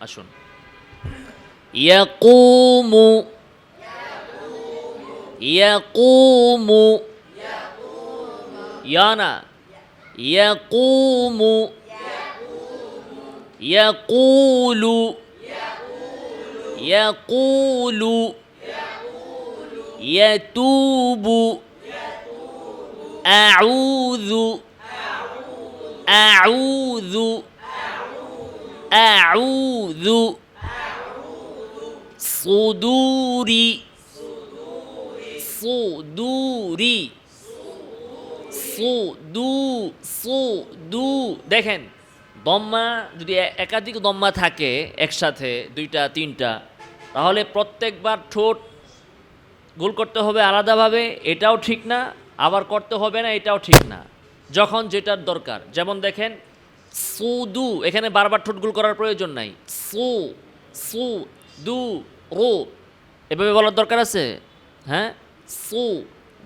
আসুন ইয়াকুমু ইয়াকুমু ইয়ানা ইয়াকুমু ইয়াকুলু ইয়াকুলু ইয়াতুবু আউযু আউযু আউযু সুদুরি সুদুরি সুদু দেখেন দম্মা যদি একাধিক দম্মা থাকে একসাথে দুইটা তিনটা তাহলে প্রত্যেকবার ঠোঁট গোল করতে হবে আলাদাভাবে, এটাও ঠিক না, আবার করতে হবে না, এটাও ঠিক না। যখন যেটার দরকার, যেমন দেখেন সুদু, এখানে বারবার ঠোঁট গোল করার প্রয়োজন নাই। সু সু দু রো এভাবে বলার দরকার আছে? হ্যাঁ, সু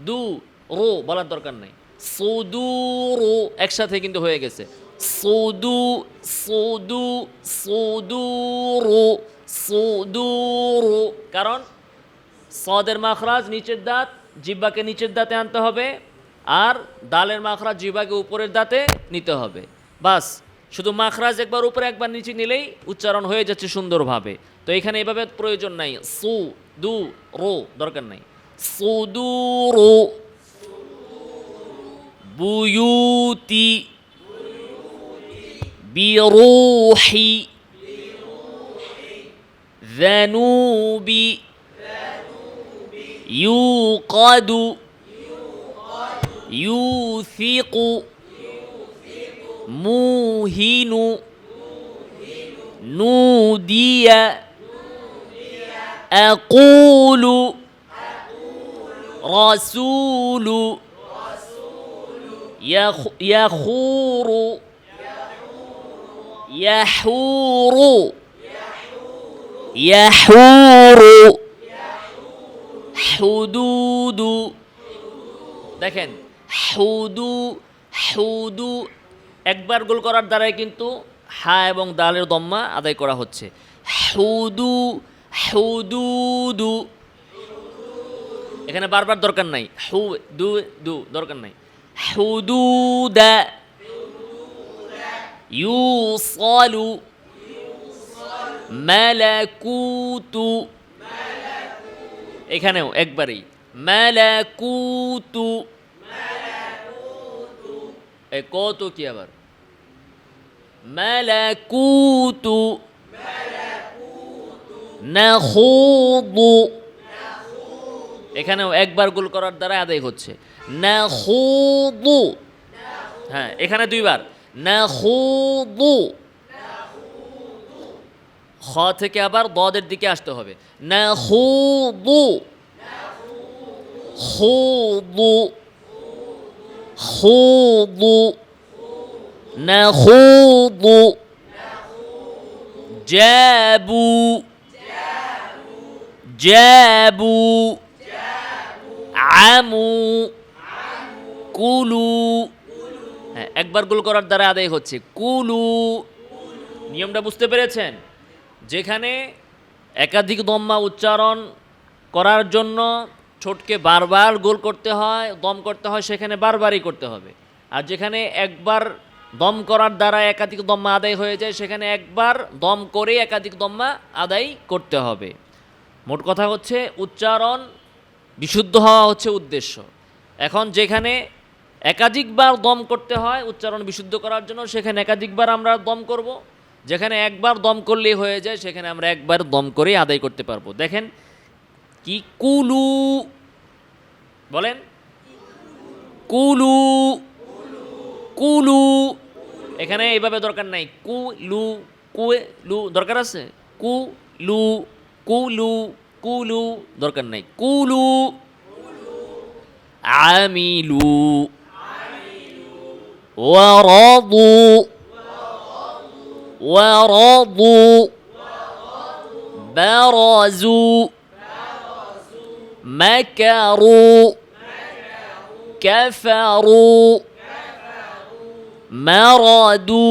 দু রো বলার দরকার নাই। সুদু রো একসাথে কিন্তু হয়ে গেছে। সুদু সুদু সুদু রো সুদু রো, কারণ সদের মাখরাজ নিচের দাঁত, জিহ্বাকে নিচের দাঁতে আনতে হবে, আর দালের মাখরাজ জিহ্বাকে উপরের দাঁতে নিতে হবে। বাস, শুধু মাখরাজ একবার উপরে একবার নিচে নিলেই উচ্চারণ হয়ে যাচ্ছে সুন্দরভাবে। তো এখানে এভাবে প্রয়োজন নাই, সু দু রো দরকার নাই। সুদু রো বুয়ুতি বিরুহি যানুবি ইউকাদু ইউসিকু মুহিনু নুদিয়া আকুলু রাসূলু ইয়াখুরু ইয়াহুরু ইয়াহুরু হুদুদু। দেখেন হুদু হুদু একবার গোল করার দ্বারাই কিন্তু হা এবং দালের দম্মা আদায় করা হচ্ছে। হুদু হুদুদু, এখানে বারবার দরকার নাই। হু দু দু দরকার নাই। হুদুদা ইউসালু মালাকুতু, এখানেও একবারেই মালাকুতু। কত কি আবার মালাকুতু নাখুদু, এখানেও একবার গোল করার দ্বারা আদায় হচ্ছে নাখুদু। হ্যাঁ, এখানে দুইবার নাখুদু। খ থেকে আবার দদের দিকে আসতে হবে। নাখুদু খুদু খুদু নাখুদু জাবু জাবু আমু কুলু। হ্যাঁ, একবার গোল করার দ্বারা আদায় হচ্ছে কুলু। নিয়মটা বুঝতে পেরেছেন? যেখানে একাধিক দম্মা উচ্চারণ করার জন্য ঠোঁটকে বারবার গোল করতে হয়, দম করতে হয়, সেখানে বারবারই করতে হবে। আর যেখানে একবার দম করার দ্বারা একাধিক দম্মা আদায় হয়ে যায়, সেখানে একবার দম করে একাধিক দম্মা আদায় করতে হবে। মোট কথা হচ্ছে উচ্চারণ বিশুদ্ধ হওয়া হচ্ছে উদ্দেশ্য। এখন যেখানে একাধিকবার দম করতে হয় উচ্চারণ বিশুদ্ধ করার জন্য, সেখানে একাধিকবার আমরা দম করব। যেখানে একবার দম করলেই হয়ে যায়, সেখানে আমরা একবার দম করে আদায় করতে পারবো। দেখেন কি কুলু বলেন, কুলু কুলু, এখানে এইভাবে দরকার নাই। কুলু কুলু দরকার আছে? কুলু কুলু কুলু দরকার নাই। কুলু আমিলু ওয়ারাদু ওয়ারাদু বারাজু মাকারু কাফারু মারাদু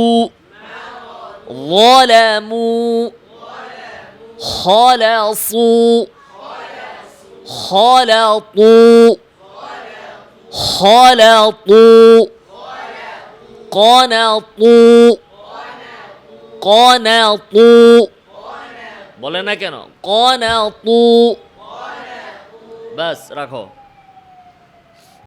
ظلموا خلصوا خلطوا خلطوا قنطوا قنطوا বলে না কেন قنطوا বাস রাখো